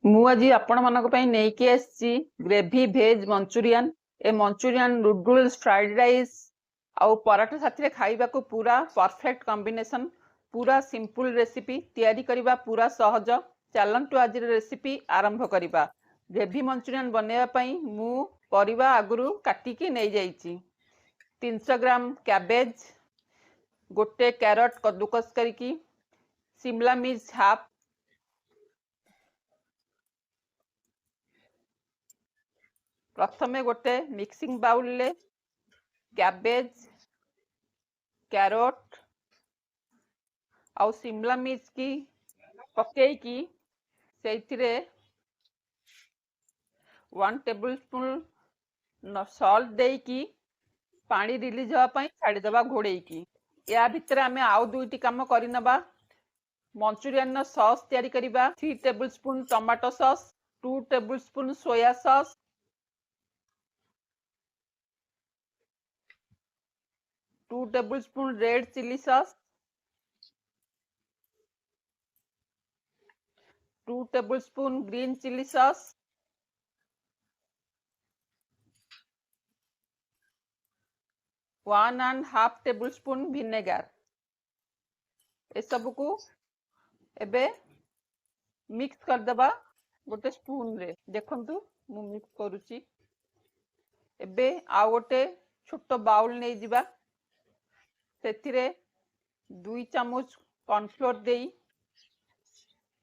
ମୁଁ ଆଜି ଆପଣମାନଙ୍କ ପାଇଁ ନେଇକି ଆସିଛି ଗ୍ରେଭି ଭେଜ୍ ମଞ୍ଚୁରିଆନ୍। ଏ ମଞ୍ଚୁରିଆନ୍ ନୁଡୁଲ୍ସ, ଫ୍ରାଇଡ୍ ରାଇସ୍ ଆଉ ପରାଠା ସାଥିରେ ଖାଇବାକୁ ପୁରା ପରଫେକ୍ଟ କମ୍ବିନେସନ୍। ପୁରା ସିମ୍ପଲ୍ ରେସିପି, ତିଆରି କରିବା ପୁରା ସହଜ। ଚାଲନ୍ତୁ ଆଜିର ରେସିପି ଆରମ୍ଭ କରିବା। ଗ୍ରେଭି ମଞ୍ଚୁରିଆନ୍ ବନେଇବା ପାଇଁ ମୁଁ ପରିବା ଆଗରୁ କାଟିକି ନେଇଯାଇଛି। 300 ଗ୍ରାମ କ୍ୟାବେଜ, ଗୋଟେ କ୍ୟାରଟ କଦୁକସ୍ କରିକି, ଶିମଲା ମିର୍ଚ ହାଫ୍, प्रथमे गोटे मिक्सिंग बाउल ले कैबेज, कैरोट आउ शिमला मिर्च की पकेकी से 1 टेबल स्पून सॉल्ट देकी पानी रिलीज होगा छाड़ीदबा घोड़ेकी। या भितर आम आउ दुईटी काम करनबा। मंचूरियन सॉस तैयारी करिबा। 3 tablespoon tomato sauce, 2 tablespoon soya sauce, 2 tablespoon red chilli sauce, 2 tablespoon green chilli sauce, 1.5 tablespoon vinegar. ए सब को एबे मिक्स करदबा गोटे स्पून रे। देखंतु मु मिक्स करूची। एबे आ गोटे छोटो बाउल नहीं जिबा। सेथिरे 2 चामच कॉर्नफ्लोर देई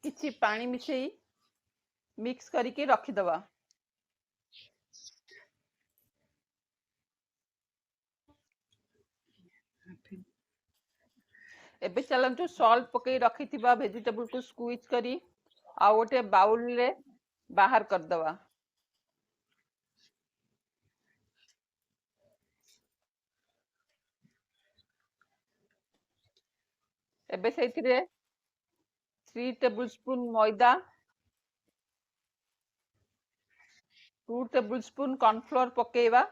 किछि पानी मिसेई मिक्स करके रखिदबा। एबे चलंतु सॉल्ट पकई रखिथिबा वेजिटेबल को स्क्वीज करी आ गोटे बाउल रे बाहर कर दवा। एबे सेथिरे 3 टेबल स्पून मैदा, 2 टेबल स्पून कॉर्नफ्लोर पकेइबा।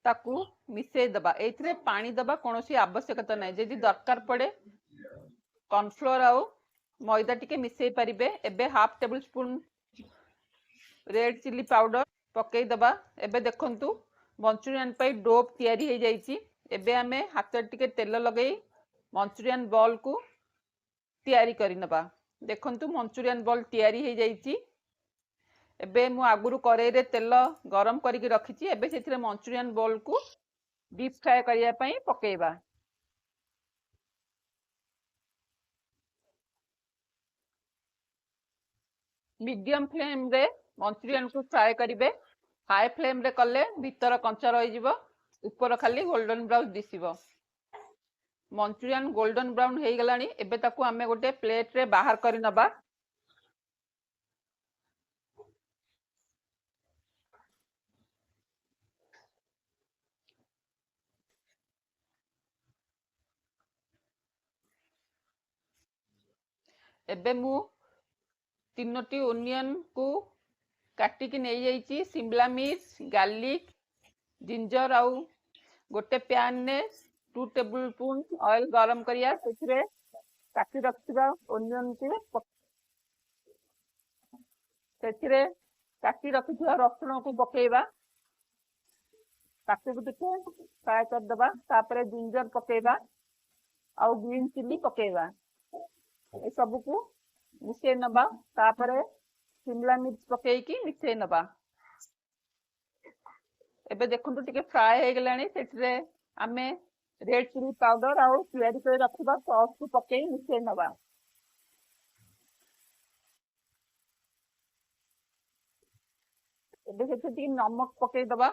ताकू मिसेई दबा। एथिरे पानी दबा कोनोसी आवश्यकता नहीं। जदि दरकार पड़े कॉर्नफ्लोर आउ मैदा टिके मिसेई परिबे। एबे 1/2 tablespoon red chilli powder पकेई दबा। एबे देखंतु मंचूरियन पई डो तैयारी हो जाइछि। एबे हमें हाथ टिके तेल लगई मंचूरियन बॉल को तैयारी करि नबा। देखंतु मंचूरियन बॉल तैयारी हो जाइछि। एबे मु आगुरु करेई रे तेल गरम करके रखिछि। एबे सेथिरे मंचूरियन बॉल को डीप फ्राई करिया पई पकेइबा। मीडियम फ्लेम रे मंचूरियन को फ्राई करिवे। हाई फ्लेम रे कले भीतर कंचा रही जिवो, ऊपर खाली गोल्डन ब्राउन दिसिबो। मंचूरियन गोल्डन ब्राउन हो गलानी। एबे ताकू आमे गोटे प्लेट रे बाहर करि नबा। एबे मु 3टी ओनियन को काटिकी नहीं जाइछि। शिमला मिर्च, गार्लिक, जिंजर आउ गोटे पैन ने 2 टेबल स्पून ऑयल गरम करिया। सेथिरे काटी रखिबा ओनियन को सेथिरे काटी रखिबा रसुण को पकेइबा। ताकू टिके फ्राई कर दबा। तापरे जिंजर पकेइबा आउ ग्रीन चिली पकेइबा। ए सब को मिसेई नबा। तापरे शिमला मिर्च पकेइकी मिसेई नबा। एबे देखंतु टिके फ्राई हो गलानी। सेथिरे आमे रेड चिली पाउडर आउ तैयारी कर रखिबा सॉस को पकेई मिसेई नबा। एबे सेथे टिके नमक पकेई दबा।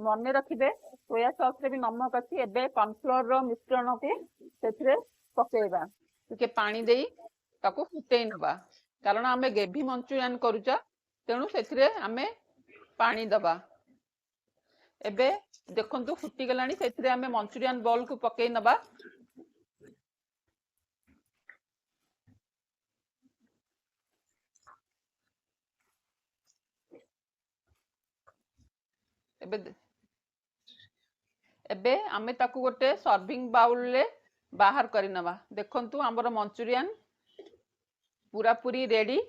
मने रखिबे सोया सॉस रे भी नमक अछि। एबे कॉर्नफ्लोर रो मिश्रण को सेथिरे पकेइबा। टिके पानी देई ताको फुटेई नबा। कारण आमे ग्रेवी मंचूरियन करूचा, तेणु सेथिरे आमे पानी दबा। एबे देखंतु फुटी गलानी। सेथिरे आमे मंचूरियन बॉल को पकेई नबा। एबे आमे ताकू गोटे सर्विंग बाउल रे बाहर करि नबा। देखंतु हमर मंचूरियन पूरा पूरी रेडी